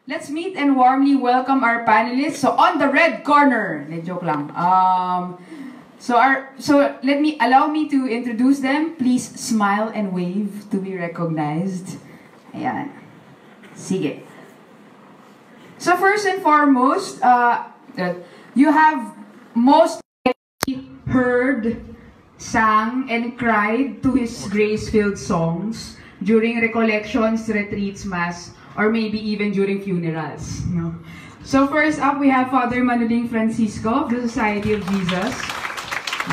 Let's meet and warmly welcome our panelists. So on the red corner, joke lang. Allow me to introduce them. Please smile and wave to be recognized. Ayan. Sige. So first and foremost, you have most likely heard, sang, and cried to his grace-filled songs during recollections, retreats, mass, or maybe even during funerals. No? So first up, we have Father Manoling Francisco of the Society of Jesus.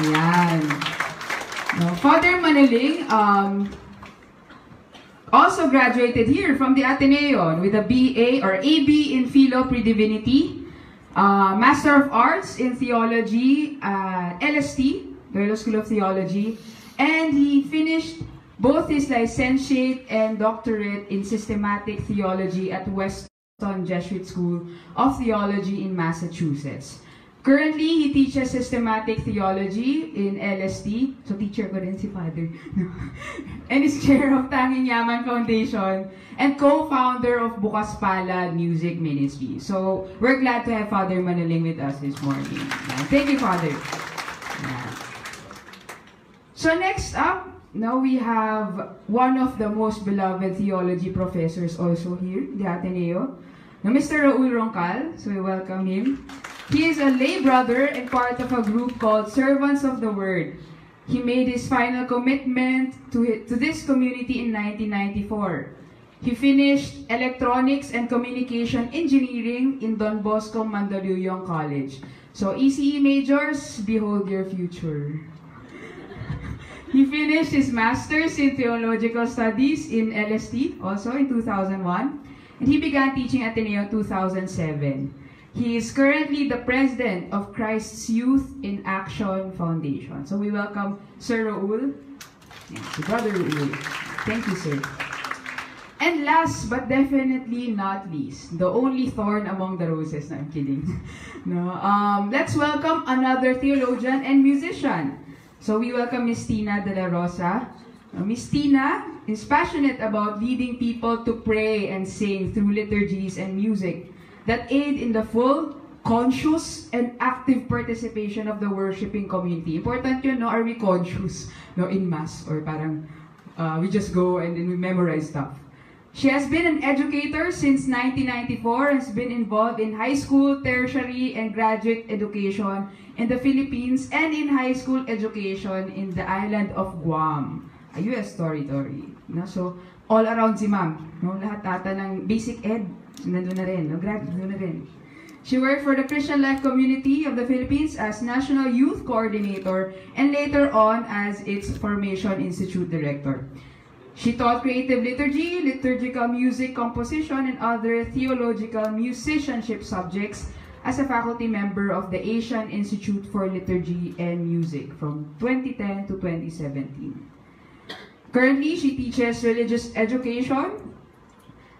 Ayan. No, Father Manoling also graduated here from the Ateneo with a BA or AB in Philo Pre-Divinity, Master of Arts in Theology, LST, Loyola School of Theology, and he finished both his licentiate and doctorate in systematic theology at Weston Jesuit School of Theology in Massachusetts. Currently, he teaches systematic theology in LST. So, teacher ko rin si Father. And is chair of Tanging Yaman Foundation and co-founder of Bukas Palad Music Ministry. So, we're glad to have Father Manoling with us this morning. Thank you, Father. So, next up, now we have one of the most beloved theology professors also here, the Ateneo, Mr. Raoul Roncal. So, we welcome him. He is a lay brother and part of a group called Servants of the Word. He made his final commitment to this community in 1994. He finished Electronics and Communication Engineering in Don Bosco Mandaluyong College. So ECE majors, behold your future. He finished his Master's in Theological Studies in LST, also in 2001. And he began teaching at Ateneo 2007. He is currently the president of Christ's Youth in Action Foundation. So we welcome Sir Raoul, Brother Raoul. Thank you, sir. And last but definitely not least, the only thorn among the roses. No, I'm kidding. No, let's welcome another theologian and musician. So we welcome Miss Tinnah Dela Rosa. Miss Tinnah is passionate about leading people to pray and sing through liturgies and music that aid in the full, conscious, and active participation of the worshiping community. Important yun, no? Are we conscious, no, in Mass? Or parang we just go and then we memorize stuff. She has been an educator since 1994 and has been involved in high school, tertiary, and graduate education in the Philippines and in high school education in the island of Guam, a U.S. territory. No? So, all around si ma'am. No? Lahat ata ng basic ed. Nandun na rin, no? Nandun na rin. She worked for the Christian Life Community of the Philippines as National Youth Coordinator and later on as its Formation Institute Director. She taught creative liturgy, liturgical music composition, and other theological musicianship subjects as a faculty member of the Asian Institute for Liturgy and Music from 2010 to 2017. Currently, she teaches religious education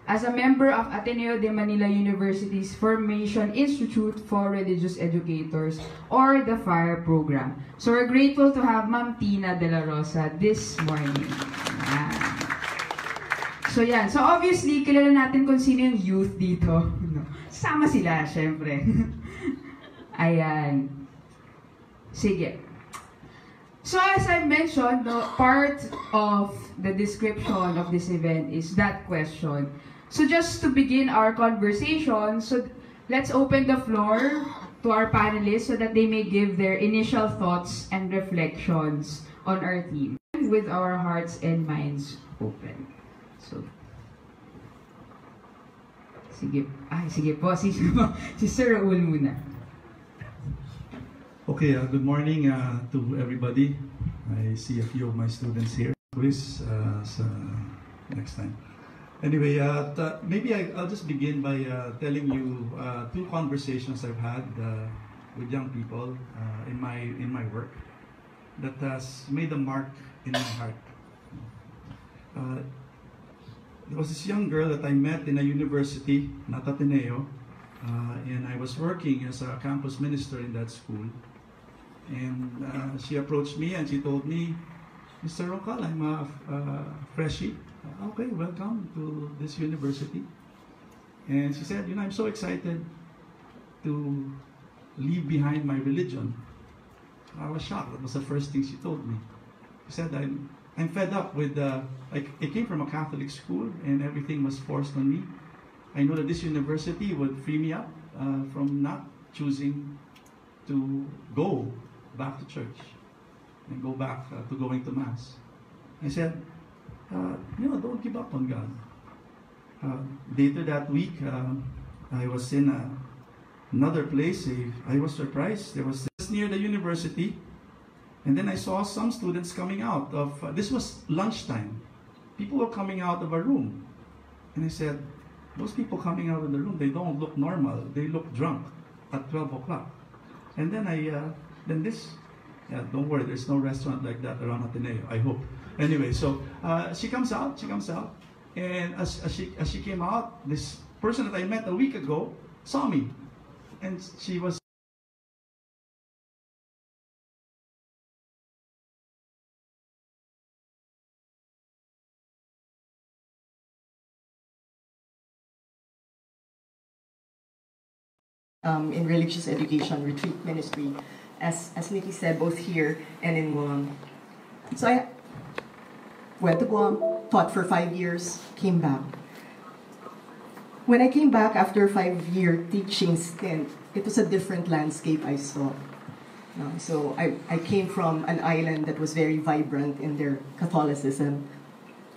as a member of Ateneo de Manila University's Formation Institute for Religious Educators, or the FIRE program. So we're grateful to have Ma'am Tinnah Dela Rosa this morning. So yan. So obviously, kilala natin kung sino yung youth dito. Sama sila, syempre. Ayan. Sige. So as I mentioned, no, part of the description of this event is that question. So just to begin our conversation, so let's open the floor to our panelists so that they may give their initial thoughts and reflections on our theme with our hearts and minds open. So, sige po, si Sir Raoul muna. Okay, good morning to everybody. I see a few of my students here. Please, next time. Anyway, maybe I'll just begin by telling you two conversations I've had with young people in my work that has made a mark in my heart. There was this young girl that I met in a university, not Ateneo, and I was working as a campus minister in that school. And she approached me and she told me, Mr. Roncal, I'm a freshie. Okay, welcome to this university. And she said, I'm so excited to leave behind my religion. I was shocked. That was the first thing she told me. She said, I'm fed up with, I came from a Catholic school and everything was forced on me. I know that this university would free me up from not choosing to go back to church and go back to going to Mass. I said, don't give up on God. Later that week, I was in another place. I was surprised. There was this near the university, and then I saw some students coming out of, this was lunchtime. People were coming out of a room. And I said, those people coming out of the room, they don't look normal. They look drunk at 12 o'clock. And then don't worry, there's no restaurant like that around Ateneo, I hope. Anyway, so she comes out, and as she came out, this person that I met a week ago saw me, and she was in religious education retreat ministry, as Nikki said, both here and in Guam. So I went to Guam, taught for 5 years, came back. When I came back after a 5-year teaching stint, it was a different landscape I saw. So I came from an island that was very vibrant in their Catholicism,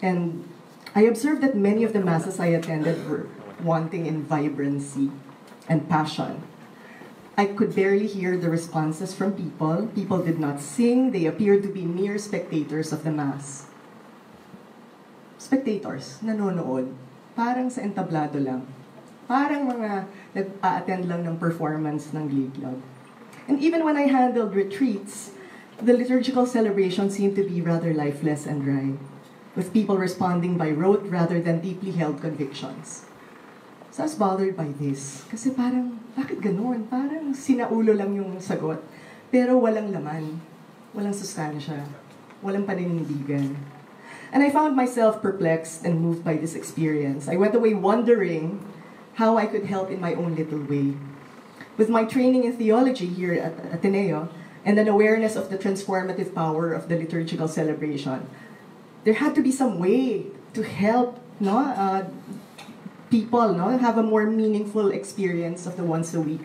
and I observed that many of the masses I attended were wanting in vibrancy and passion. I could barely hear the responses from people. People did not sing. They appeared to be mere spectators of the Mass. Spectators, nanonood. Parang sa entablado lang. Parang mga nag-a-attend lang ng performance ng Glee Club. And even when I handled retreats, the liturgical celebration seemed to be rather lifeless and dry, with people responding by rote rather than deeply held convictions. So I was bothered by this. Kasi parang, bakit ganun? Parang sinaulo lang yung sagot. Pero walang laman. Walang sustansya. Walang paninindigan. And I found myself perplexed and moved by this experience. I went away wondering how I could help in my own little way. With my training in theology here at Ateneo, and an awareness of the transformative power of the liturgical celebration, there had to be some way to help people have a more meaningful experience of the once a week,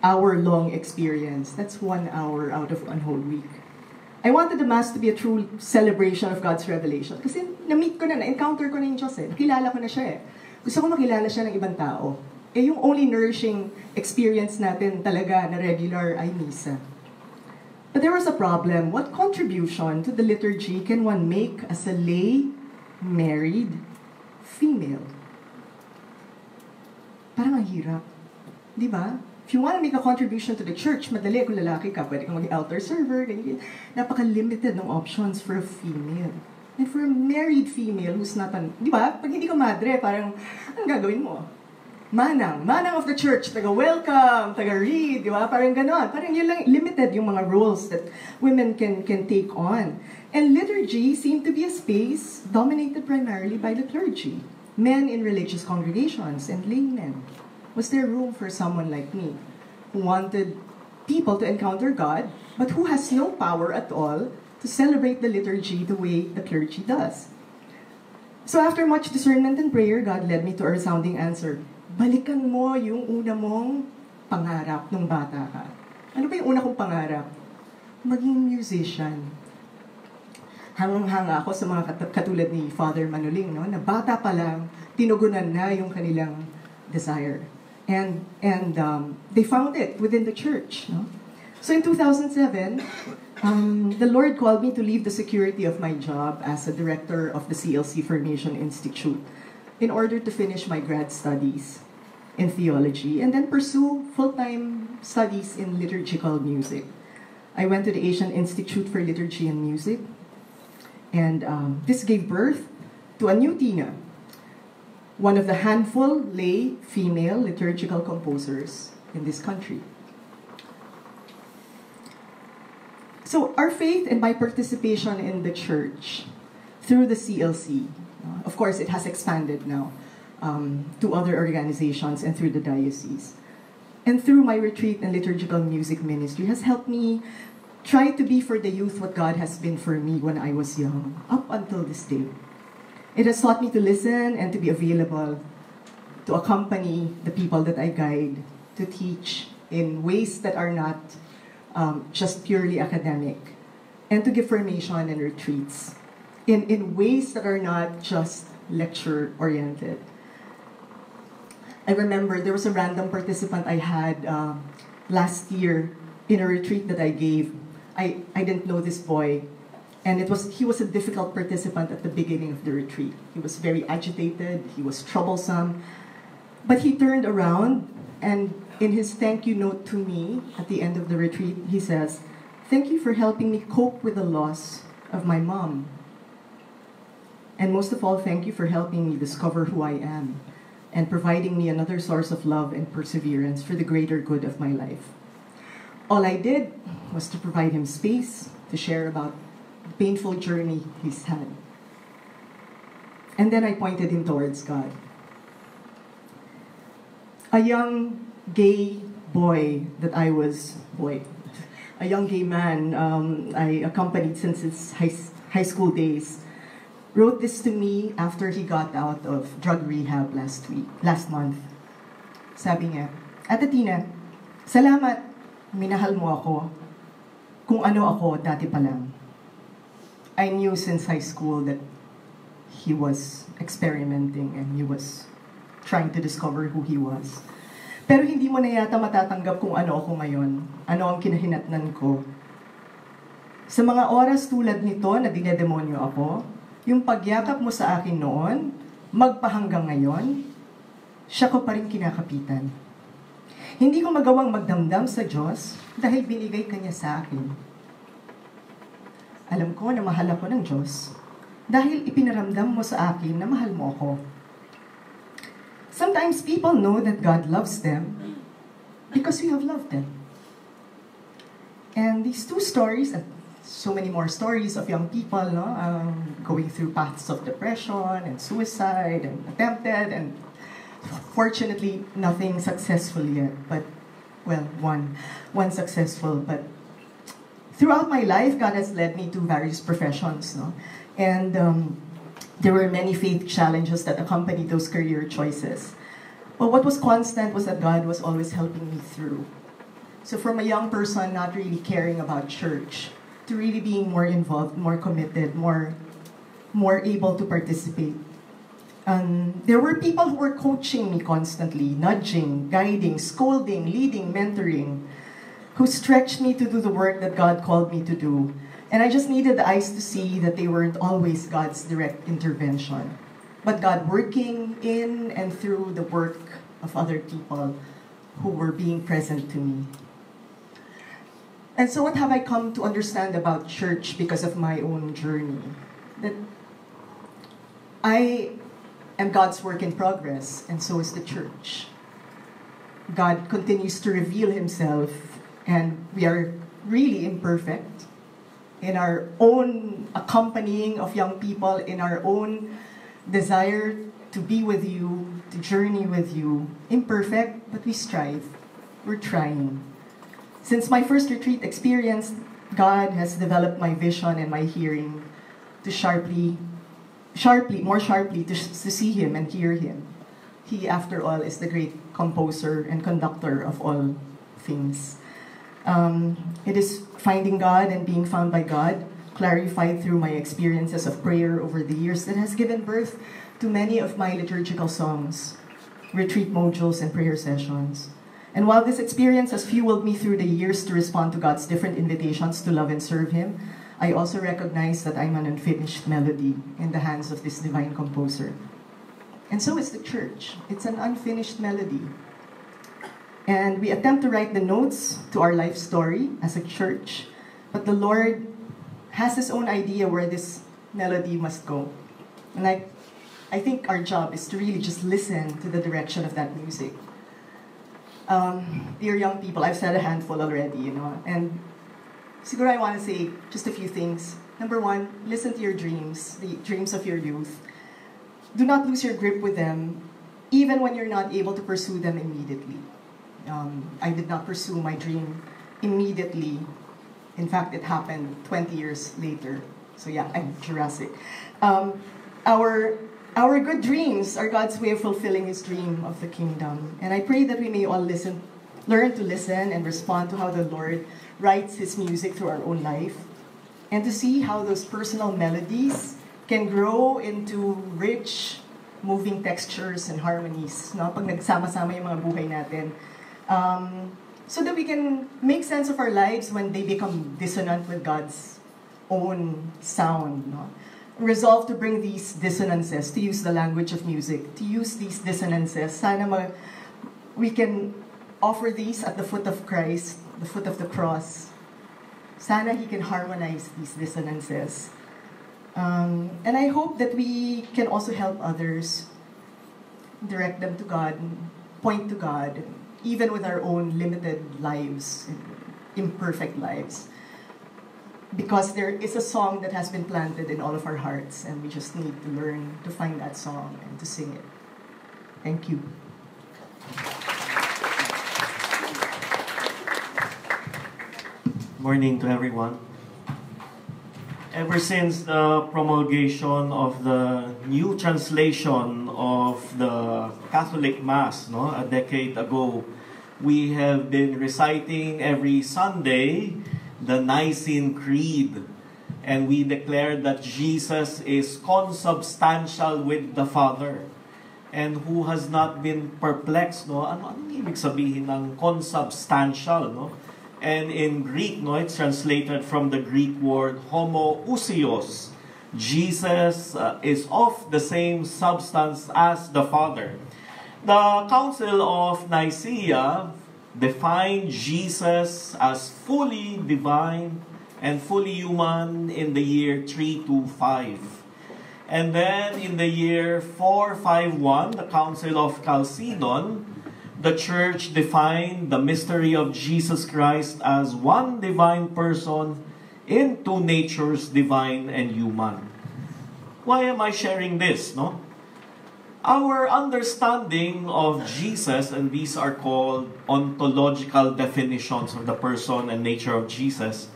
hour-long experience. That's 1 hour out of one whole week. I wanted the Mass to be a true celebration of God's revelation. Kasi na-meet ko na-encounter ko na yung Diyos eh. Nakilala ko na siya eh. Gusto ko makilala siya ng ibang tao. Eh yung only nourishing experience natin talaga na regular ay misa. But there was a problem. What contribution to the liturgy can one make as a lay, married, female? Parang ang hirap. Di ba? If you want to make a contribution to the church, madali kung lalaki ka, pwede kang maging altar server, ganyan. Napaka-limited ng options for a female. And for a married female who's not di ba? Pag hindi ka madre, parang, anong gagawin mo? Manang of the church, taga-welcome, taga-read, di ba? Parang ganon. Parang yun lang, limited yung mga roles that women can take on. And liturgy seemed to be a space dominated primarily by the clergy. Men in religious congregations and laymen. Was there room for someone like me who wanted people to encounter God, but who has no power at all to celebrate the liturgy the way the clergy does? So after much discernment and prayer, God led me to a resounding answer. Balikan mo yung una mong pangarap nung bata ka. Ano ba yung una kong pangarap? Maging musician. Hangang-hanga ako sa mga katulad ni Father Manoling, na bata pa lang, tinugunan na yung kanilang desire. And they found it within the church. So in 2007, the Lord called me to leave the security of my job as a director of the CLC Formation Institute in order to finish my grad studies in theology and then pursue full-time studies in liturgical music. I went to the Asian Institute for Liturgy and Music, and this gave birth to a new Tinnah, one of the handful lay female liturgical composers in this country. So our faith and my participation in the church through the CLC, of course it has expanded now, to other organizations and through the diocese. And through my retreat and liturgical music ministry has helped me try to be for the youth what God has been for me when I was young, up until this day. It has taught me to listen and to be available, to accompany the people that I guide, to teach in ways that are not just purely academic, and to give formation and retreats in ways that are not just lecture-oriented. I remember there was a random participant I had last year in a retreat that I gave. I didn't know this boy, and he was a difficult participant at the beginning of the retreat. He was very agitated, he was troublesome, but he turned around, and in his thank you note to me at the end of the retreat, he says, "Thank you for helping me cope with the loss of my mom. And most of all, thank you for helping me discover who I am and providing me another source of love and perseverance for the greater good of my life." All I did was to provide him space to share about the painful journey he's had. And then I pointed him towards God. A young gay boy that I was, a young gay man I accompanied since his high school days, wrote this to me after he got out of drug rehab last month. Sabi niya, "Ate Tinnah, salamat, minahal mo ako kung ano ako dati pa lang. I knew since high school that he was experimenting and he was trying to discover who he was. Pero hindi mo na yata matatanggap kung ano ako ngayon, ano ang kinahinatnan ko. Sa mga oras tulad nito na dinedemonyo ako, yung pagyakap mo sa akin noon, magpahanggang ngayon, siya ko pa rin kinakapitan. Hindi ko magawang magdamdam sa Diyos dahil binigay ka niya sa akin. Alam ko na mahal ako ng Diyos dahil ipinaramdam mo sa akin na mahal mo ako. Sometimes people know that God loves them because we have loved them. And these two stories, and so many more stories of young people going through paths of depression and suicide and attempted, and fortunately nothing successful yet, but well, one successful. But throughout my life, God has led me to various professions, and there were many faith challenges that accompanied those career choices. But what was constant was that God was always helping me through. So from a young person not really caring about church to really being more involved, more committed, more able to participate. There were people who were coaching me constantly, nudging, guiding, scolding, leading, mentoring, who stretched me to do the work that God called me to do. And I just needed the eyes to see that they weren't always God's direct intervention, but God working in and through the work of other people who were being present to me. And so what have I come to understand about church because of my own journey? That I am God's work in progress, and so is the church. God continues to reveal himself, and we are really imperfect in our own accompanying of young people, in our own desire to be with you, to journey with you. Imperfect, but we strive. We're trying. Since my first retreat experience, God has developed my vision and my hearing to more sharply to see him and hear him. He, after all, is the great composer and conductor of all things. It is finding God and being found by God, clarified through my experiences of prayer over the years, that has given birth to many of my liturgical songs, retreat modules, and prayer sessions. And while this experience has fueled me through the years to respond to God's different invitations to love and serve him, I also recognize that I'm an unfinished melody in the hands of this divine composer. And so is the church. It's an unfinished melody. And we attempt to write the notes to our life story as a church, but the Lord has his own idea where this melody must go. And I think our job is to really just listen to the direction of that music. Dear young people, I've said a handful already, and siguro I want to say just a few things. Number one, listen to your dreams, the dreams of your youth. Do not lose your grip with them. even when you're not able to pursue them immediately. I did not pursue my dream immediately. In fact, it happened 20 years later. So yeah, I'm Jurassic. Our good dreams are God's way of fulfilling His dream of the kingdom. And I pray that we may all learn to listen and respond to how the Lord writes His music through our own life, and to see how those personal melodies can grow into rich, moving textures and harmonies, no? Pag nagsama-sama yung mga buhay natin. So that we can make sense of our lives when they become dissonant with God's own sound. No? Resolve to bring these dissonances, to use the language of music, to use these dissonances. Sana we can offer these at the foot of Christ, the foot of the cross. Sana He can harmonize these dissonances. And I hope that we can also help others, direct them to God, point to God, even with our own limited lives, imperfect lives. Because there is a song that has been planted in all of our hearts, and we just need to learn to find that song and to sing it. Thank you. Morning to everyone. Ever since the promulgation of the new translation of the Catholic Mass, a decade ago, we have been reciting every Sunday the Nicene Creed, and we declare that Jesus is consubstantial with the Father, and who has not been perplexed, Ano ibig sabihin ng consubstantial, And in Greek, it's translated from the Greek word homoousios. Jesus is of the same substance as the Father. The Council of Nicaea defined Jesus as fully divine and fully human in the year 325. And then in the year 451, the Council of Chalcedon, the Church defined the mystery of Jesus Christ as one divine person in two natures, divine and human. Why am I sharing this, Our understanding of Jesus, and these are called ontological definitions of the person and nature of Jesus,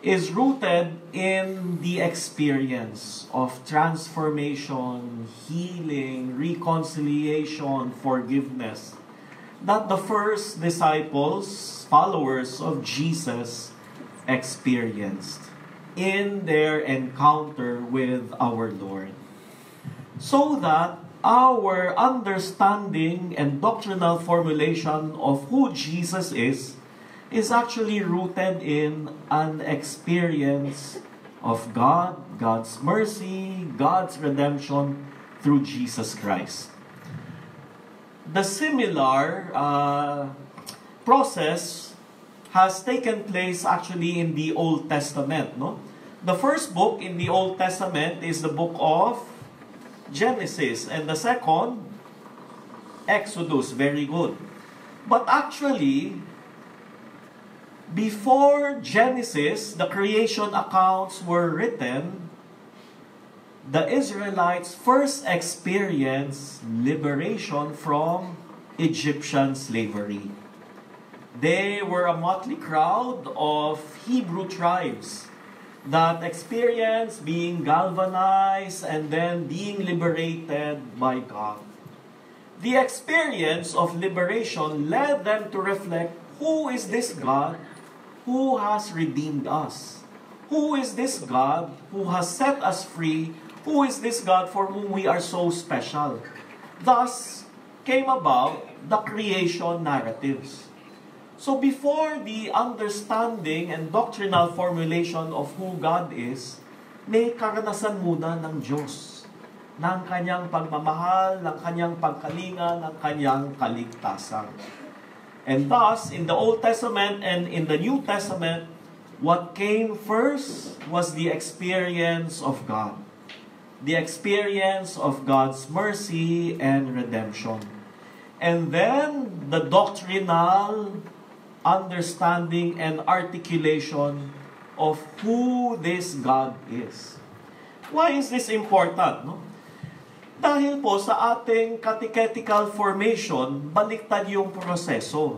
is rooted in the experience of transformation, healing, reconciliation, forgiveness, that the first disciples, followers of Jesus, experienced in their encounter with our Lord. So that our understanding and doctrinal formulation of who Jesus is actually rooted in an experience of God, God's mercy, God's redemption through Jesus Christ. The similar process has taken place actually in the Old Testament. The first book in the Old Testament is the book of Genesis, and the second, Exodus. Very good. But actually, before Genesis, the creation accounts were written, the Israelites first experienced liberation from Egyptian slavery. They were a motley crowd of Hebrew tribes that experienced being galvanized and then being liberated by God. The experience of liberation led them to reflect, who is this God who has redeemed us? Who is this God who has set us free? Who is this God for whom we are so special? Thus came about the creation narratives. So before the understanding and doctrinal formulation of who God is, may karanasan muna ng Diyos, ng kanyang pagmamahal, ng kanyang pagkalinga, ng kanyang kaligtasan. And thus, in the Old Testament and in the New Testament, what came first was the experience of God. The experience of God's mercy and redemption. And then, the doctrinal understanding and articulation of who this God is. Why is this important? Dahil po sa ating catechetical formation, baliktad yung proseso.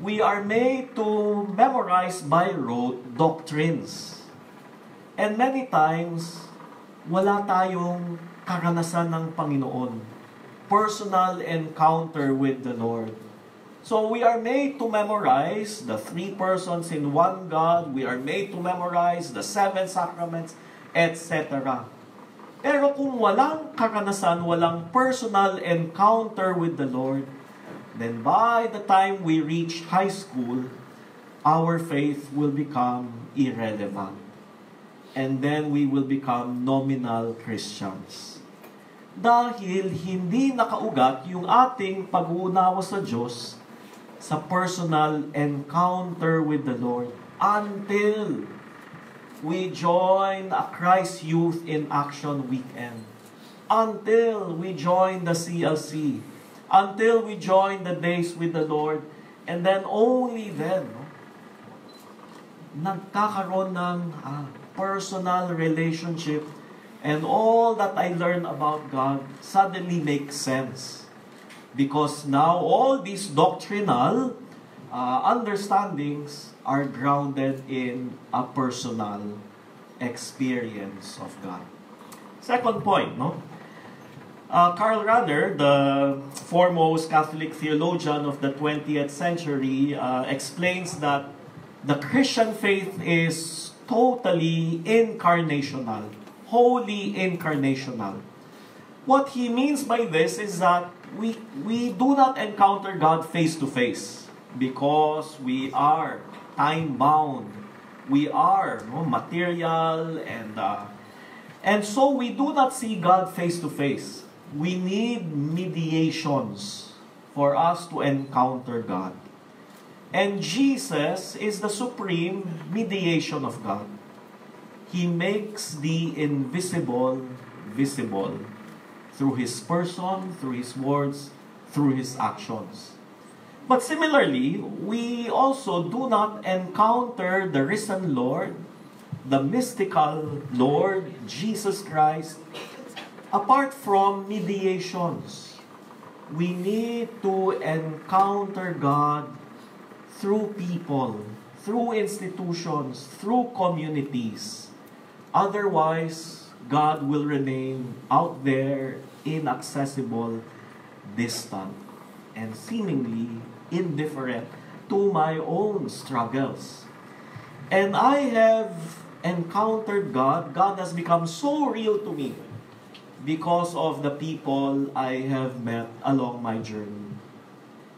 We are made to memorize by rote doctrines. And many times, wala tayong karanasan ng Panginoon. Personal encounter with the Lord. So we are made to memorize the 3 persons in one God. We are made to memorize the 7 sacraments, etc. Pero kung walang karanasan, walang personal encounter with the Lord, then by the time we reach high school, our faith will become irrelevant. And then we will become nominal Christians. Dahil hindi nakaugat yung ating pag-uunawa sa Diyos sa personal encounter with the Lord until we join a Christ Youth in Action weekend, until we join the CLC, until we join the Days with the Lord, and then only then, nagkakaroon ng personal relationship, and all that I learned about God suddenly makes sense. Because now all these doctrinal understandings are grounded in a personal experience of God. Second point, no? Karl Rahner, the foremost Catholic theologian of the 20th century, explains that the Christian faith is totally incarnational, wholly incarnational. What he means by this is that we do not encounter God face to face because we are time-bound. We are material, and so we do not see God face to face. We need mediations for us to encounter God. And Jesus is the supreme mediation of God. He makes the invisible visible through His person, through His words, through His actions. But similarly, we also do not encounter the risen Lord, the mystical Lord, Jesus Christ, apart from mediations. We need to encounter God through people, through institutions, through communities. Otherwise, God will remain out there, inaccessible, distant, and seemingly indifferent to my own struggles. And I have encountered God. God has become so real to me because of the people I have met along my journey.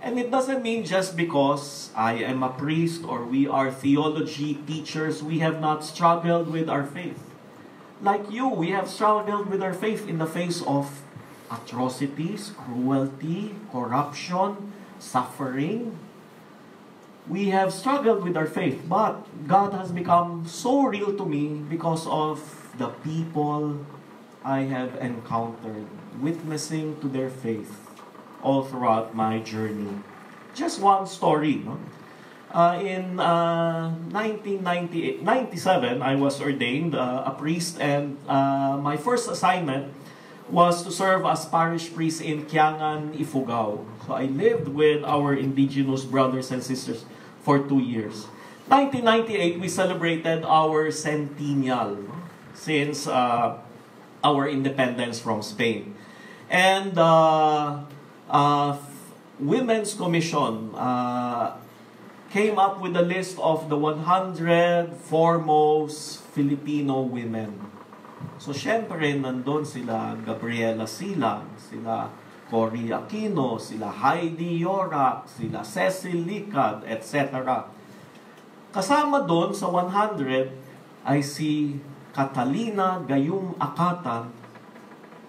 And it doesn't mean just because I am a priest or we are theology teachers, we have not struggled with our faith. Like you, we have struggled with our faith in the face of atrocities, cruelty, corruption, suffering. We have struggled with our faith, but God has become so real to me because of the people I have encountered, witnessing to their faith all throughout my journey. Just one story, no? In 1997, I was ordained a priest, and my first assignment was to serve as parish priest in Kiangan, Ifugao. So I lived with our indigenous brothers and sisters for 2 years. 1998, we celebrated our centennial since our independence from Spain. And Women's Commission came up with a list of the 100 foremost Filipino women. So, syempre, nandun sila Gabriela Silang, sila Cory Aquino, sila Heidi Yorak, sila Cecil Licad, etc. Kasama doon sa 100 ay si Catalina Gayum Akatan,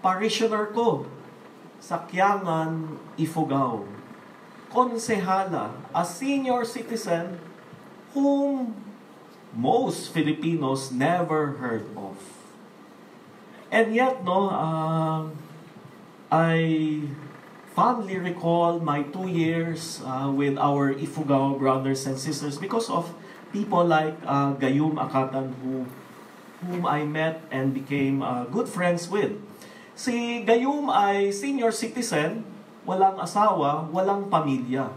parishioner ko sa Kiangan, Ifugao. Konsehala, a senior citizen whom most Filipinos never heard of. And yet, I fondly recall my 2 years with our Ifugao brothers and sisters because of people like Gayum Akatan whom I met and became good friends with. Si Gayum ay senior citizen, walang asawa, walang pamilya.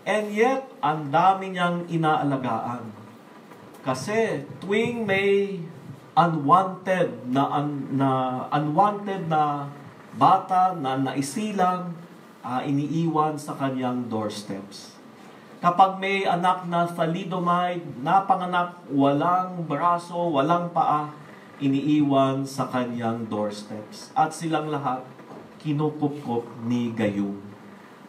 And yet, ang dami niyang inaalagaan. Kasi tuwing may unwanted na bata na naisilang, iniiwan sa kanyang doorsteps. Kapag may anak na thalidomide, napanganak, walang braso, walang paa, iniiwan sa kanyang doorsteps. At silang lahat, kinupupkup ni Gayum.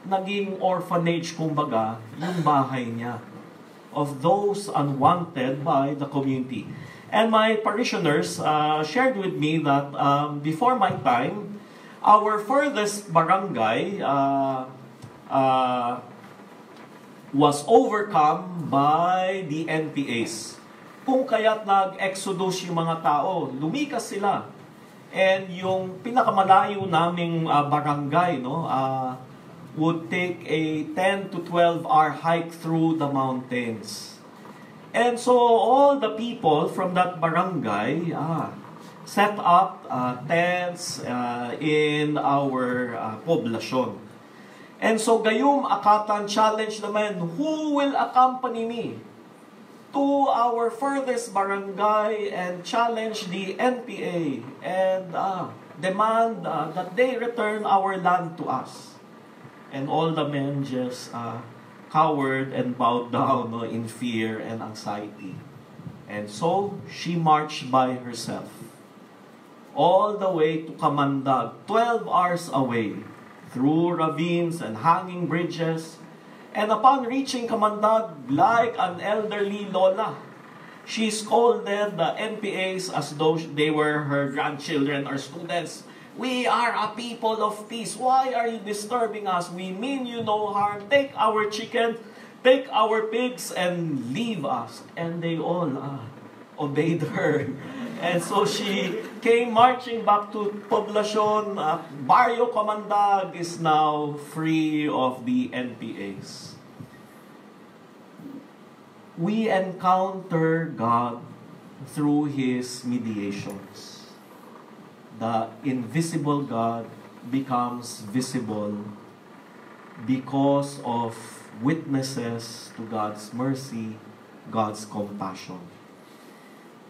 Naging orphanage, kumbaga, yung bahay niya of those unwanted by the community. And my parishioners shared with me that before my time, our furthest barangay was overcome by the NPAs. Kung kaya't nag-exodus yung mga tao, lumikas sila. And yung pinakamalayo naming barangay, would take a 10 to 12 hour hike through the mountains. And so all the people from that barangay set up tents in our poblasyon. And so Gayum Akatan challenge naman, who will accompany me to our furthest barangay and challenge the NPA and demand that they return our land to us. And all the men just cowered and bowed down in fear and anxiety. And so she marched by herself all the way to Kamandag, 12 hours away, through ravines and hanging bridges. And upon reaching Kamandag, like an elderly lola, she scolded the NPAs as though they were her grandchildren or students. We are a people of peace. Why are you disturbing us? We mean you no harm. Take our chicken, take our pigs, and leave us. And they all obeyed her. And so she came marching back to Poblacion. Barrio Kamandag is now free of the NPAs. We encounter God through His mediations. The invisible God becomes visible because of witnesses to God's mercy, God's compassion.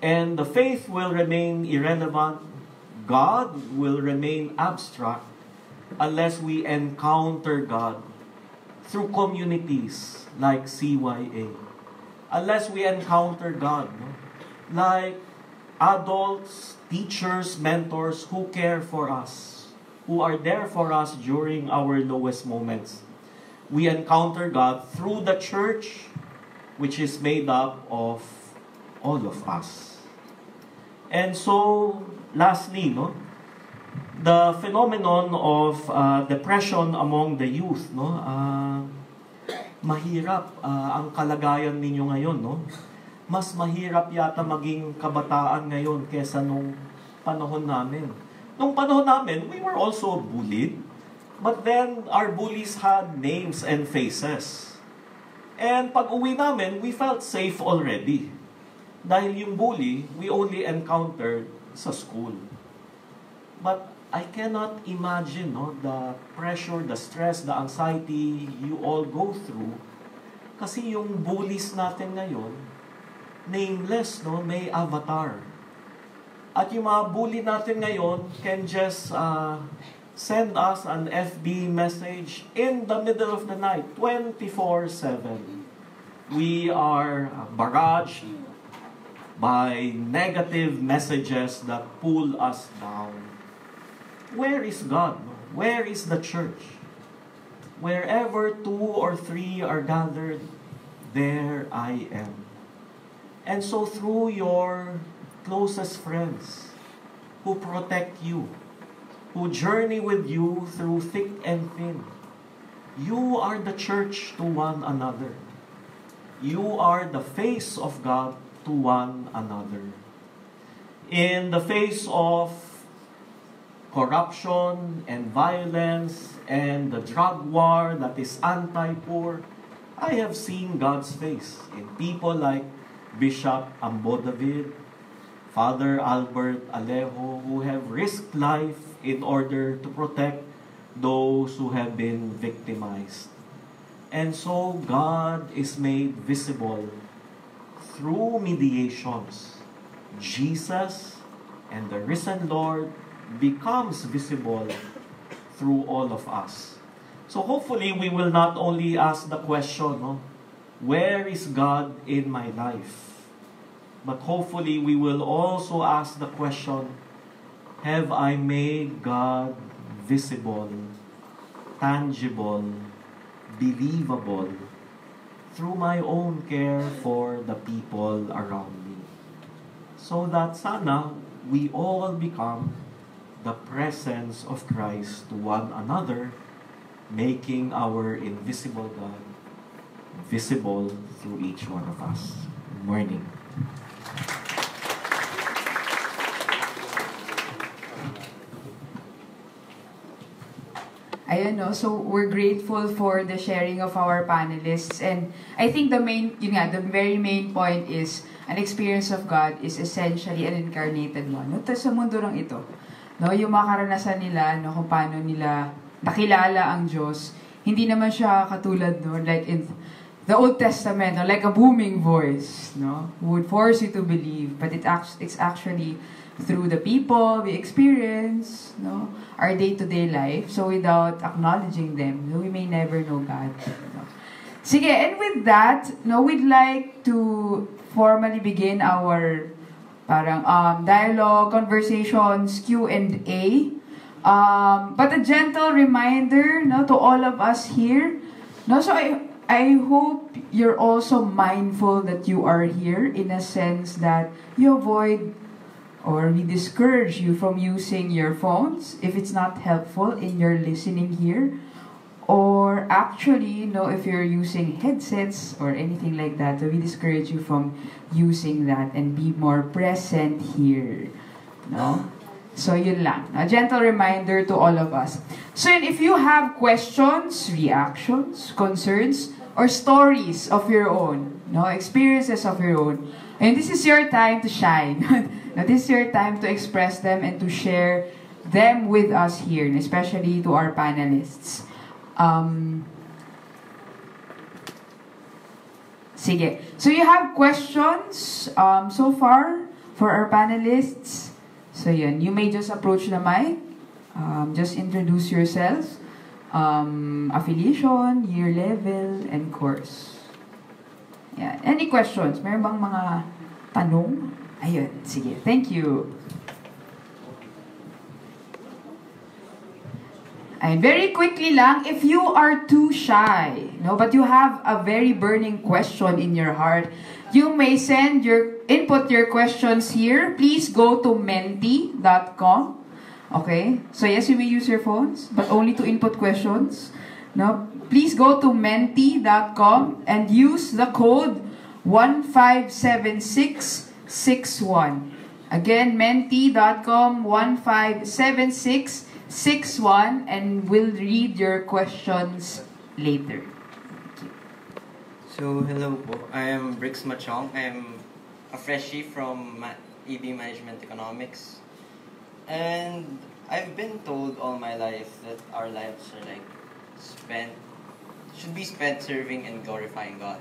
And the faith will remain irrelevant. God will remain abstract unless we encounter God through communities like CYA. Unless we encounter God, like adults, teachers, mentors who care for us, who are there for us during our lowest moments. We encounter God through the church, which is made up of all of us. And so, lastly, the phenomenon of depression among the youth, mahirap ang kalagayan ninyo ngayon, Mas mahirap yata maging kabataan ngayon kesa nung panahon namin. Nung panahon namin, we were also bullied, but then our bullies had names and faces. And pag uwi namin, we felt safe already. Dahil yung bully, we only encountered sa school. But I cannot imagine the pressure, the stress, the anxiety you all go through. Kasi yung bullies natin ngayon, nameless, may avatar. At yung mga bully natin ngayon can just send us an FB message in the middle of the night, 24/7. We are barraged by negative messages that pull us down. Where is God? Where is the church? Wherever 2 or 3 are gathered, there I am. And so through your closest friends who protect you, who journey with you through thick and thin, you are the church to one another. You are the face of God to one another. In the face of corruption and violence and the drug war that is anti-poor, I have seen God's face in people like Bishop Ambo David, Father Albert Alejo, who have risked life in order to protect those who have been victimized. And so God is made visible through mediations. Jesus and the risen Lord becomes visible through all of us. So hopefully we will not only ask the question, no, where is God in my life? But hopefully we will also ask the question, have I made God visible, tangible, believable through my own care for the people around me? So that sana we all become the presence of Christ to one another, making our invisible God visible through each one of us. Good morning. Ayan, no? So we're grateful for the sharing of our panelists, and I think the very main point is an experience of God is essentially an incarnated one. No? Sa mundo lang ito, no, yung mga karanasan nila, no, kung paano nila nakilala ang Diyos, hindi naman siya katulad, no, like in the Old Testament, no, like a booming voice, no, who would force you to believe, but it's actually through the people we experience, no, our day-to-day life. So without acknowledging them, no, we may never know God. No. Sige, and with that, no, we'd like to formally begin our dialogue, conversations, Q&A. But a gentle reminder, no, to all of us here. No, so I hope you're also mindful that you are here, in a sense that you avoid, or we discourage you from using your phones if it's not helpful in your listening here. Or actually, no, if you're using headsets or anything like that, so we discourage you from using that and be more present here. No? So yun lang. A gentle reminder to all of us. So if you have questions, reactions, concerns, or stories of your own, no, experiences of your own, and this is your time to shine. Now, this is your time to express them and to share them with us here, and especially to our panelists. Sige. So you have questions so far for our panelists. So yun, you may just approach the mic. Just introduce yourselves. Affiliation, year level, and course. Yeah. Any questions? Meron bang mga tanong? Ayun, sige. Thank you. And very quickly lang, if you are too shy, no, but you have a very burning question in your heart, you may input your questions here. Please go to menti.com. Okay? So yes, you may use your phones, but only to input questions. No? Please go to menti.com and use the code 157661. Again, menti.com 157661. And we'll read your questions later. So, hello po. I am Brix Machong. I am a freshie from EB Management Economics. And I've been told all my life that our lives are should be spent serving and glorifying God.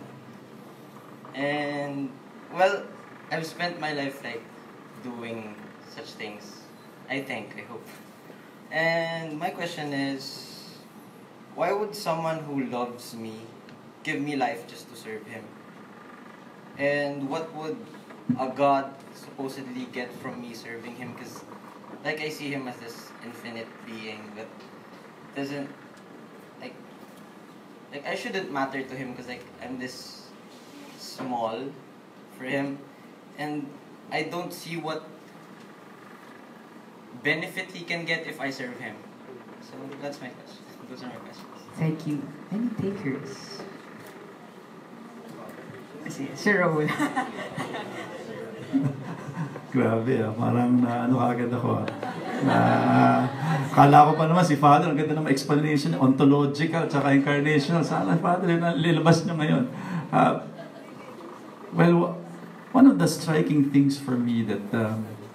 And, well, I've spent my life doing such things. I hope. And my question is, why would someone who loves me give me life just to serve him? And what would a God supposedly get from me serving him? Because I see him as this infinite being that doesn't, I shouldn't matter to him because I'm this small for him. And I don't see what benefit he can get if I serve him. So that's my question. Those are my questions. Thank you. Any takers? Sir Raoul. Grabe parang ano agad ako. Kala ko pa naman si Father, ang ganda ng explanation, ontological, tsaka incarnational. Sana Father, lilabas nyo ngayon. Well, one of the striking things for me that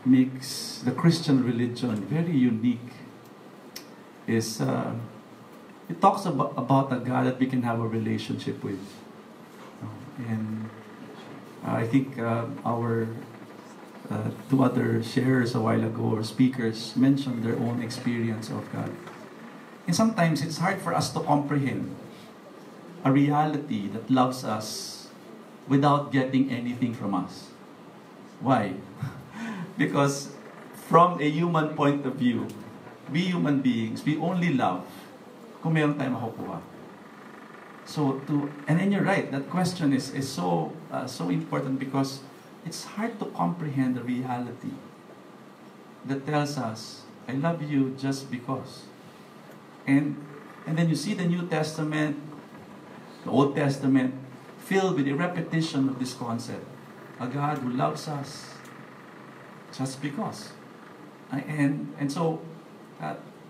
makes the Christian religion very unique is it talks about a God that we can have a relationship with. And I think our two other sharers a while ago, or speakers, mentioned their own experience of God. And sometimes it's hard for us to comprehend a reality that loves us without getting anything from us. Why? Because from a human point of view, we human beings, we only love kung meron tayong makukuha. So and then you're right, that question is so important, because it's hard to comprehend the reality that tells us, I love you just because. And then you see the New Testament, the Old Testament, filled with a repetition of this concept. A God who loves us just because. And so,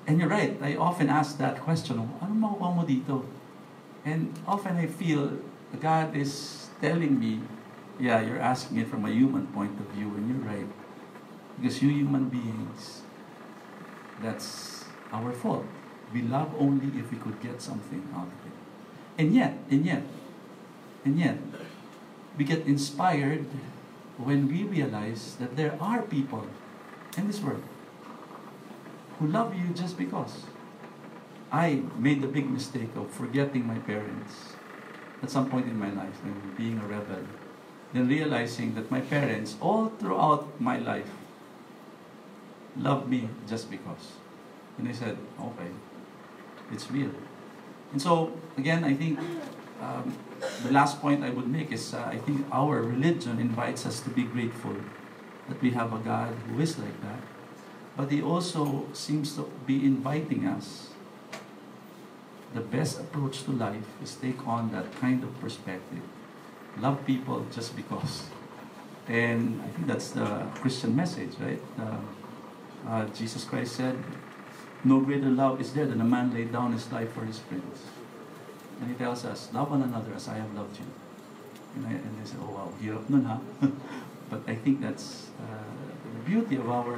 and you're right, I often ask that question, ano makukuha mo dito? And often I feel God is telling me, yeah, you're asking it from a human point of view, and you're right. Because you human beings, that's our fault. We love only if we could get something out of it. And yet, we get inspired when we realize that there are people in this world who love you just because. I made the big mistake of forgetting my parents at some point in my life and being a rebel. Then realizing that my parents, all throughout my life, loved me just because. And I said, okay, it's real. And so, again, I think the last point I would make is I think our religion invites us to be grateful that we have a God who is like that. But He also seems to be inviting us. The best approach to life is take on that kind of perspective. Love people just because. And I think that's the Christian message, right? Jesus Christ said, no greater love is there than a man laid down his life for his friends. And He tells us, love one another as I have loved you. And I say, oh wow, hirap nun ha? But I think that's the beauty of our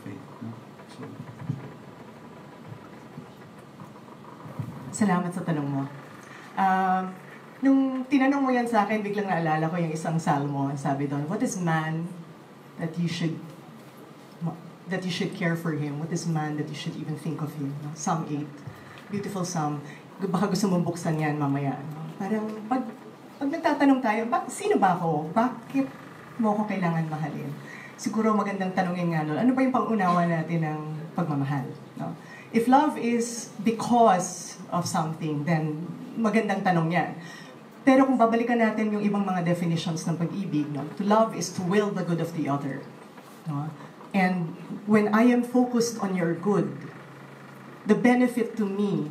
faith. No? So, Salamat sa tanong mo. Nung tinanong mo yan sa akin, biglang naalala ko yung isang salmo. Sabi doon, what is man that you should care for him? What is man that you should even think of him? No? Psalm 8. Beautiful psalm. Baka gusto mong buksan yan mamaya. No? Parang pag nagtatanong tayo, sino ba ako? Bakit mo ako kailangan mahalin? Siguro magandang tanongin nga nun, ano ba yung pang-unawa natin ng pagmamahal? No? If love is because of something, then magandang tanong yan. Pero kung babalikan natin yung ibang mga definitions ng pag-ibig, no? To love is to will the good of the other. No? And when I am focused on your good, the benefit to me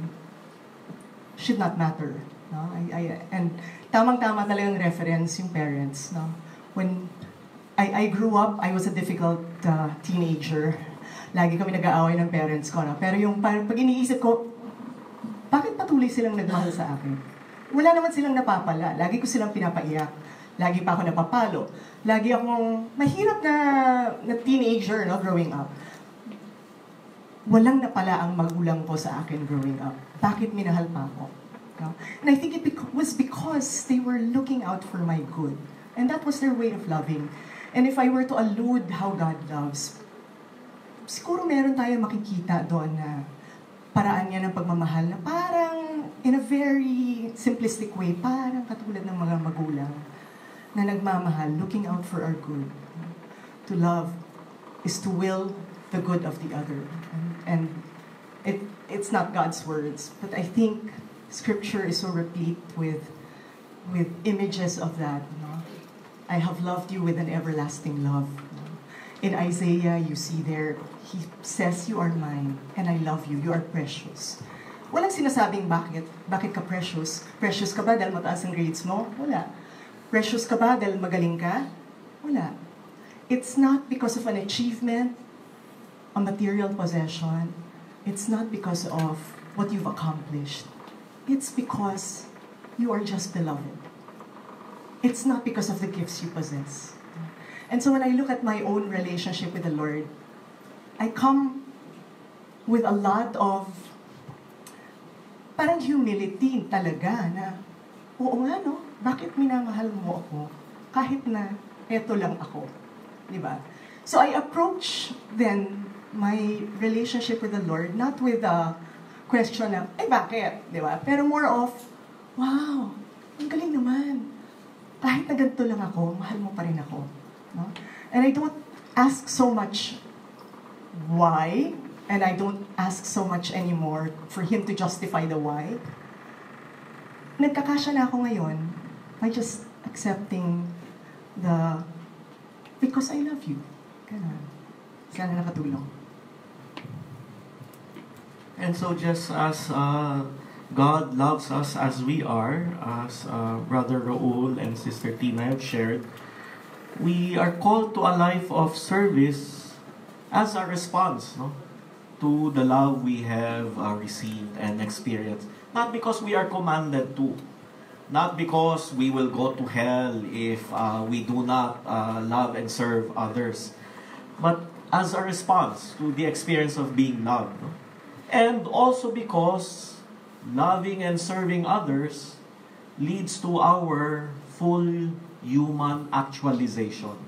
should not matter. No? And tamang-tama talagang reference yung parents. No? When I grew up, I was a difficult teenager. Lagi kami nag-aaway ng parents ko. No? Pero yung pag iniisip ko, bakit patuloy silang nagmahal sa akin? Wala naman silang napapala. Lagi ko silang pinapaiyak. Lagi pa ako napapalo. Lagi akong mahirap na teenager, no, growing up. Walang napala ang magulang ko sa akin growing up. Bakit minahal pa ako? No? And I think it was because they were looking out for my good. And that was their way of loving. And if I were to allude how God loves, siguro meron tayo makikita doon na paraan niya ng pagmamahal na parang in a very simplistic way, parang katulad ng mga magulang na nagmamahal, looking out for our good. To love is to will the good of the other. And it's not God's words, but I think Scripture is so replete with images of that. No? I have loved you with an everlasting love. In Isaiah, you see there, He says, you are mine, and I love you. You are precious. Walang sinasabing bakit. Bakit ka precious? Precious ka ba dahil mataas ang grades mo? Wala. Precious ka ba dahil magaling ka? Wala. It's not because of an achievement, a material possession. It's not because of what you've accomplished. It's because you are just beloved. It's not because of the gifts you possess. And so when I look at my own relationship with the Lord, I come with a lot of parang humility talaga na, oo nga no, bakit minamahal mo ako kahit na eto lang ako? Diba? So I approach then my relationship with the Lord not with a question na, bakit? Diba? Pero more of, wow, ang galing naman. Kahit na ganito lang ako, mahal mo pa rin ako. No? And I don't ask so much why, and I don't ask so much anymore for him to justify the why. Nagkakasya na ako ngayon by just accepting the because I love you. Ganun. Sana nakatulong. And so just as God loves us as we are, as Brother Raoul and Sister Tinnah have shared, we are called to a life of service as a response, no, to the love we have received and experienced. Not because we are commanded to, not because we will go to hell if we do not love and serve others, but as a response to the experience of being loved. No? And also because loving and serving others leads to our full human actualization.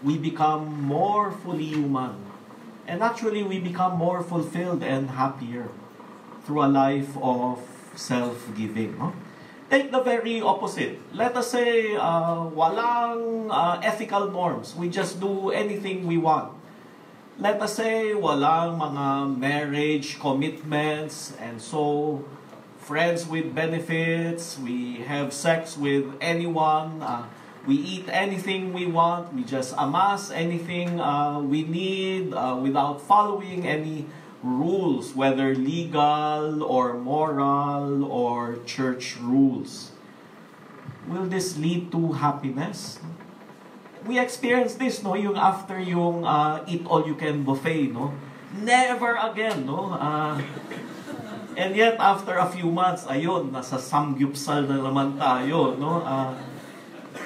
We become more fully human. And actually, we become more fulfilled and happier through a life of self-giving. No? Take the very opposite. Let us say, walang ethical norms. We just do anything we want. Let us say, walang mga marriage commitments, and so friends with benefits, we have sex with anyone, we eat anything we want, we just amass anything we need without following any rules, whether legal or moral or church rules. Will this lead to happiness? We experience this, no, yung after yung eat all you can buffet, no? Never again, no? And yet after a few months, ayun, nasa samgyupsal na naman tayo, no?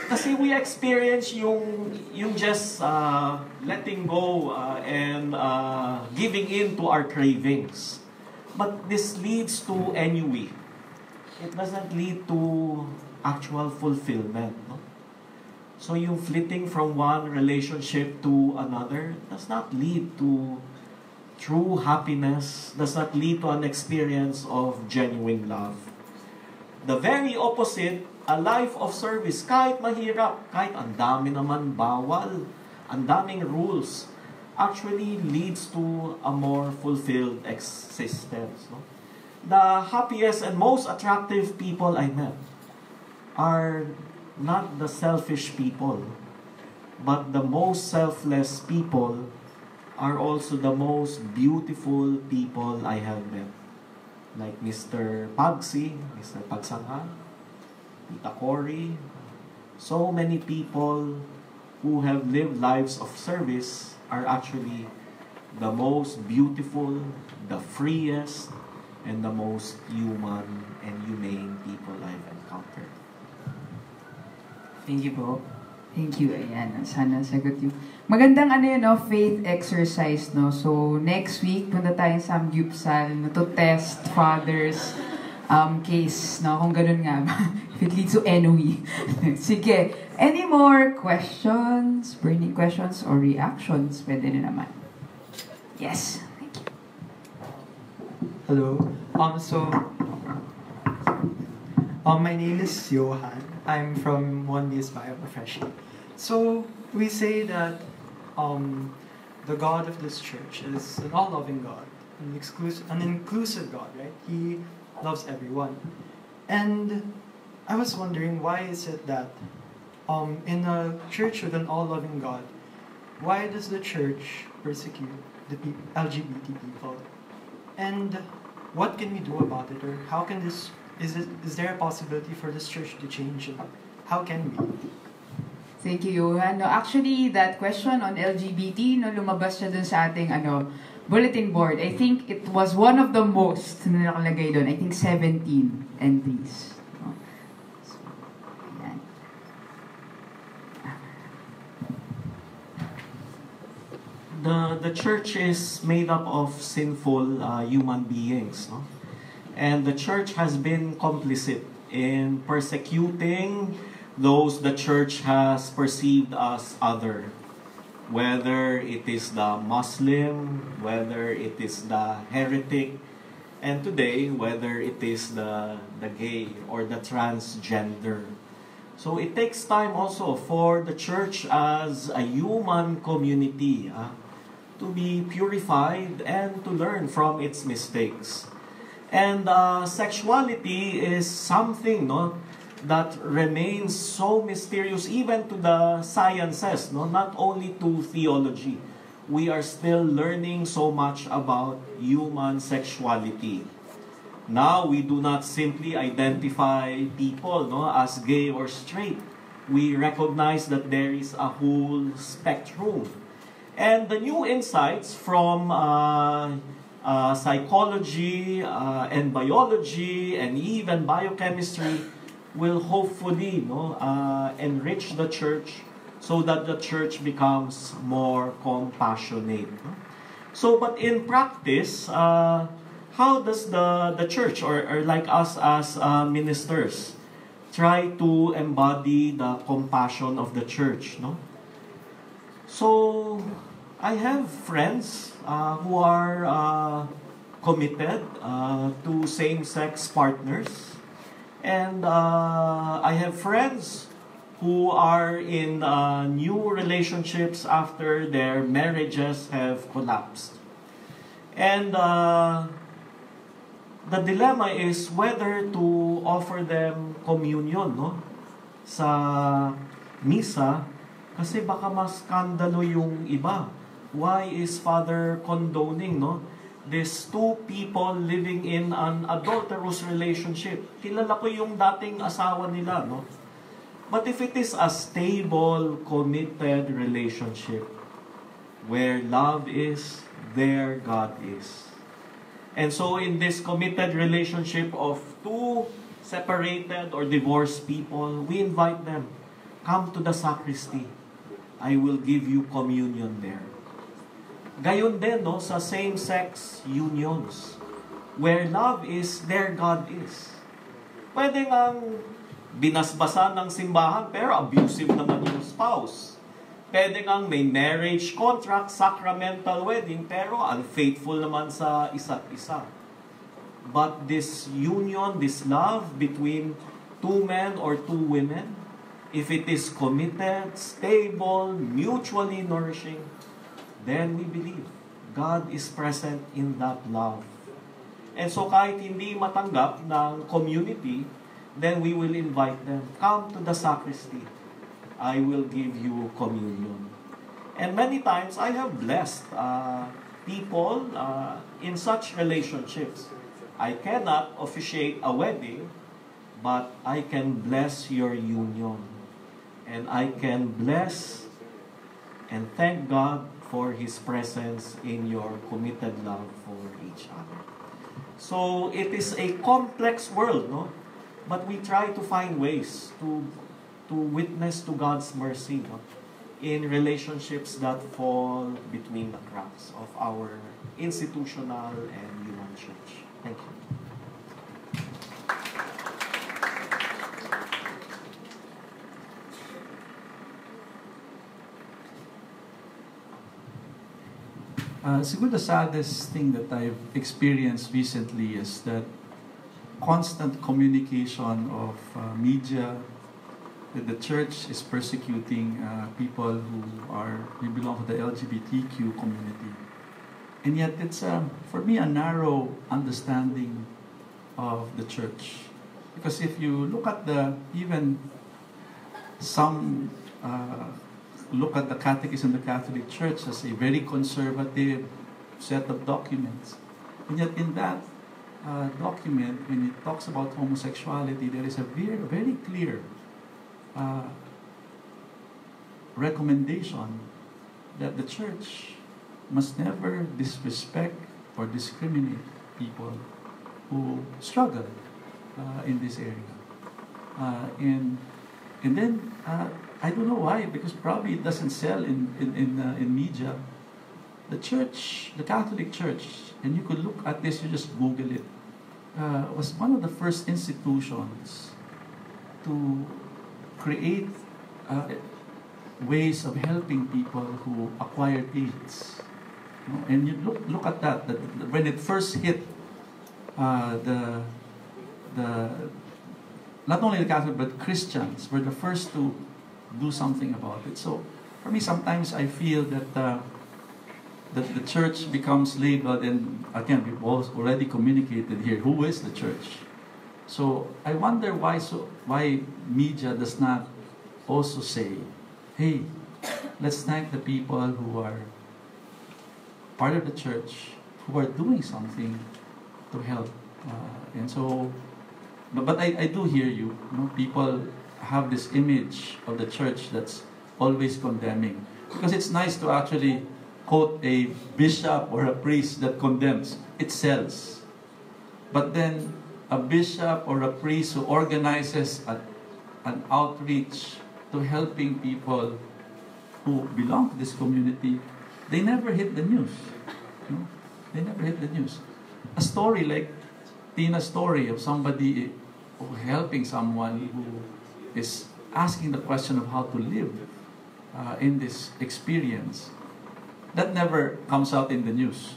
Kasi we experience yung just letting go and giving in to our cravings. But this leads to ennui. It doesn't lead to actual fulfillment, no? So yung flitting from one relationship to another does not lead to true happiness, does not lead to an experience of genuine love. The very opposite, a life of service, kahit mahirap, kahit ang dami naman bawal, ang daming rules, actually leads to a more fulfilled existence. No? The happiest and most attractive people I met are not the selfish people, but the most selfless people are also the most beautiful people I have met. Like Mr. Pagsi, Mr. Pagsangha, Tita Cory, so many people who have lived lives of service are actually the most beautiful, the freest, and the most human and humane people I've encountered. Thank you po. Thank you. Ayan, sana sagot yung magandang no, faith exercise, no? So, next week, punta tayong Samgyupsal no, to test Father's case, no? Kung ganun nga ba. If it leads to NOE. Sige. Any more questions, burning questions, or reactions? Pwede na naman. Yes. Thank you. Hello. My name is Johan. I'm from One Days Bioprofession. So we say that the God of this church is an all-loving God, an inclusive God, right? He loves everyone. And I was wondering, why is it that in a church with an all-loving God, why does the church persecute the LGBT people? And what can we do about it? Or how can this, is there a possibility for this church to change? And how can we? Thank you, Johan. No, actually, that question on LGBT, no, lumabas siya dun sa ating bulletin board. I think it was one of the most na nakalagay dun. I think 17 entries. No? So, ayan. The church is made up of sinful human beings, no? And the church has been complicit in persecuting those the church has perceived as other. Whether it is the Muslim, whether it is the heretic, and today, whether it is the gay or the transgender. So it takes time also for the church as a human community to be purified and to learn from its mistakes. And sexuality is something that remains so mysterious even to the sciences, not only to theology. We are still learning so much about human sexuality. Now, we do not simply identify people as gay or straight. We recognize that there is a whole spectrum. And the new insights from psychology and biology and even biochemistry will hopefully enrich the church so that the church becomes more compassionate. So, but in practice, how does the church, or like us as ministers, try to embody the compassion of the church? So, I have friends who are committed to same-sex partners. And I have friends who are in new relationships after their marriages have collapsed. And the dilemma is whether to offer them communion sa misa, kasi baka mas skandalo yung iba. Why is Father condoning these two people living in an adulterous relationship? Kilala ko yung dating asawa nila, But if it is a stable, committed relationship, where love is, there God is. And so in this committed relationship of two separated or divorced people, we invite them, come to the sacristy. I will give you communion there. Gayon din sa same-sex unions, where love is, there God is. Pwede ngang binasbasan ng simbahan pero abusive naman yung spouse. Pwede ngang may marriage contract, sacramental wedding, pero unfaithful naman sa isa't isa. But this union, this love between two men or two women, if it is committed, stable, mutually nourishing, then we believe God is present in that love. And so kahit hindi matanggap ng community, then we will invite them, come to the sacristy. I will give you communion. And many times I have blessed people in such relationships. I cannot officiate a wedding, but I can bless your union. And I can bless and thank God for His presence in your committed love for each other. So it is a complex world, but we try to find ways to witness to God's mercy in relationships that fall between the cracks of our institutional and human church. Thank you. Siguro the saddest thing that I've experienced recently is that constant communication of media that the church is persecuting people who belong to the LGBTQ community. And yet it's, for me, a narrow understanding of the church. Because if you look at look at the Catechism of the Catholic Church as a very conservative set of documents. And yet in that document, when it talks about homosexuality, there is a very, very clear recommendation that the church must never disrespect or discriminate people who struggle in this area. And then I don't know why, because probably it doesn't sell in media. The church, the Catholic Church, and you could look at this, you just Google it. was one of the first institutions to create ways of helping people who acquired AIDS. You know, and you look at that when it first hit the not only the Catholic but Christians were the first to do something about it. So for me, sometimes I feel that that the church becomes labeled, and again, we've already communicated here who is the church. So I wonder why media does not also say, hey, let's thank the people who are part of the church, who are doing something to help. And so, but I do hear you. You know, people have this image of the church that's always condemning. Because it's nice to actually quote a bishop or a priest that condemns. It sells. But then a bishop or a priest who organizes an outreach to helping people who belong to this community, they never hit the news. You know? They never hit the news. A story like Tinnah's story of somebody helping someone who is asking the question of how to live in this experience, that never comes out in the news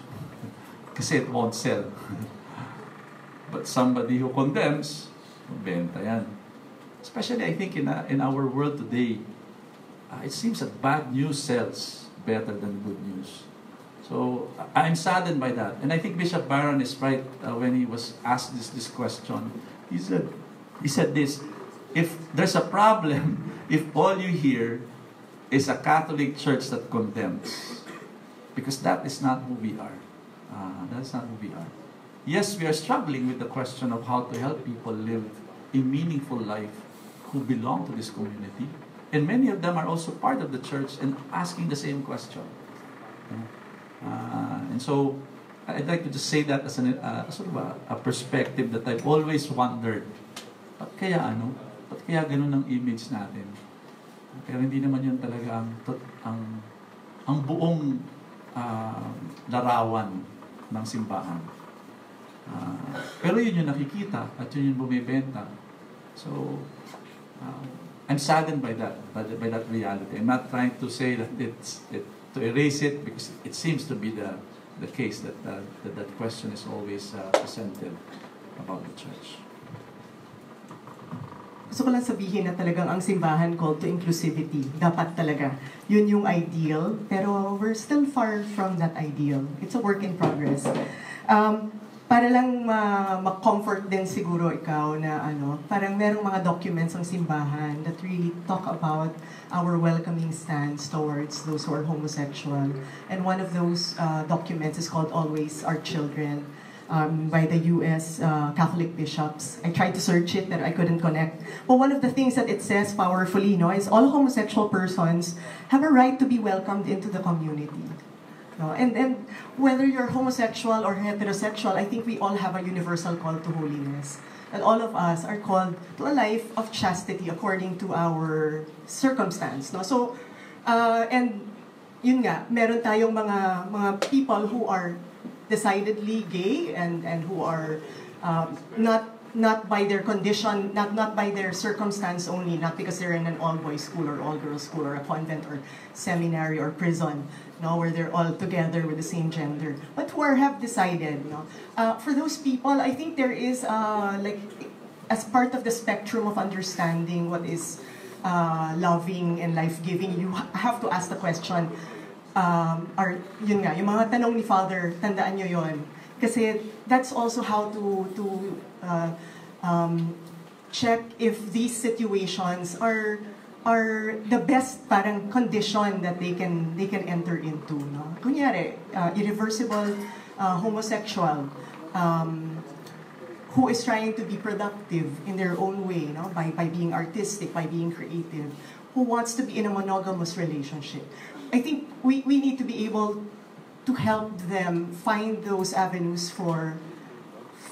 kasi it won't sell. But somebody who condemns, benta yan. Especially I think in our world today, it seems that bad news sells better than good news. So I'm saddened by that. And I think Bishop Barron is right when he was asked this question. He said this, if there's a problem, if all you hear is a Catholic church that condemns, because that is not who we are. That's not who we are. Yes, we are struggling with the question of how to help people live a meaningful life who belong to this community. And many of them are also part of the church and asking the same question. And so, I'd like to just say that as sort of a perspective that I've always wondered. Ba't kaya ganun ang image natin? Pero hindi naman yun talaga ang buong larawan ng simbahan. Pero yun yung nakikita at yun yung bumibenta. So, I'm saddened by that reality. I'm not trying to say that to erase it, because it seems to be the case that question is always presented about the church. Gusto ko lang sabihin na talagang ang simbahan called to inclusivity. Dapat talaga. Yun yung ideal, pero we're still far from that ideal. It's a work in progress. Para lang ma-comfort din siguro ikaw na parang merong mga documents ang simbahan that really talk about our welcoming stance towards those who are homosexual. And one of those documents is called Always Our Children, by the U.S. Catholic bishops. I tried to search it, but I couldn't connect. But one of the things that it says powerfully, is all homosexual persons have a right to be welcomed into the community. And whether you're homosexual or heterosexual, I think we all have a universal call to holiness. And all of us are called to a life of chastity according to our circumstance. So, and yun nga, meron tayong mga people who are decidedly gay and who are not by their condition, not by their circumstance only, not because they're in an all-boys school or all-girls school or a convent or seminary or prison, where they're all together with the same gender, but who have decided. For those people, I think there is as part of the spectrum of understanding what is loving and life-giving, you have to ask the question. Yun nga, yung mga tanong ni Father, tandaan nyo yun. Kasi that's also how to check if these situations are the best parang condition that they can enter into. Kunyari, irreversible homosexual who is trying to be productive in their own way, by being artistic, by being creative, who wants to be in a monogamous relationship. I think we need to be able to help them find those avenues for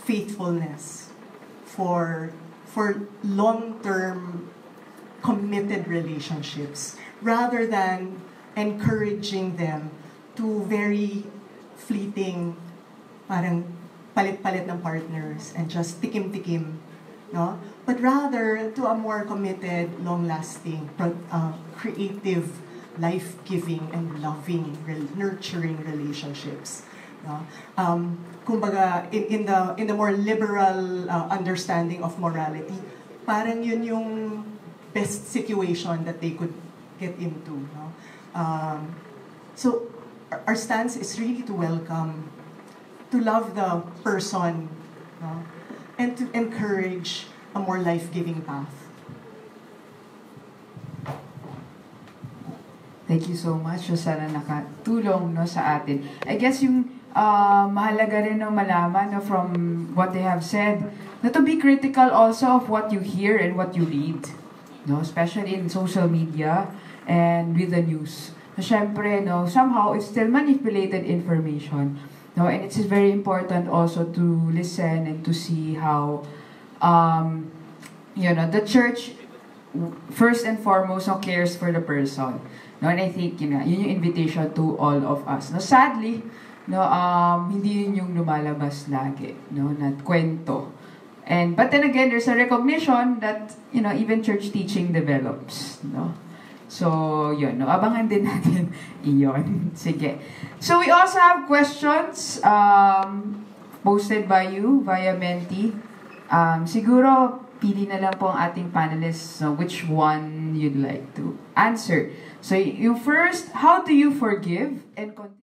faithfulness, for long-term committed relationships, rather than encouraging them to very fleeting, parang palit-palit ng partners and just tikim-tikim, no? But rather to a more committed, long-lasting, creative, life-giving, and loving, nurturing relationships. No? Kumbaga, in the more liberal understanding of morality, parang yun yung best situation that they could get into. No? So, our stance is really to welcome, to love the person, no? And to encourage a more life-giving path. Thank you so much, Sana, nakatulong no, sa atin. I guess yung mahalaga rin no, malaman no, from what they have said, na to be critical also of what you hear and what you read. No? Especially in social media and with the news. So, syempre, no, somehow it's still manipulated information. No? And it's very important also to listen and to see how the church first and foremost cares for the person. No, and I think yun yung invitation to all of us. No, sadly, no, hindi yun yung lumalabas lagi, no, na kwento. But then again, there's a recognition that even church teaching develops, no. So, yun, no, abangan din natin iyon. Sige. So, we also have questions posted by you via Menti. Siguro pili na lang po ang ating panelists which one you'd like to answer. So, you first, how do you forgive and continue?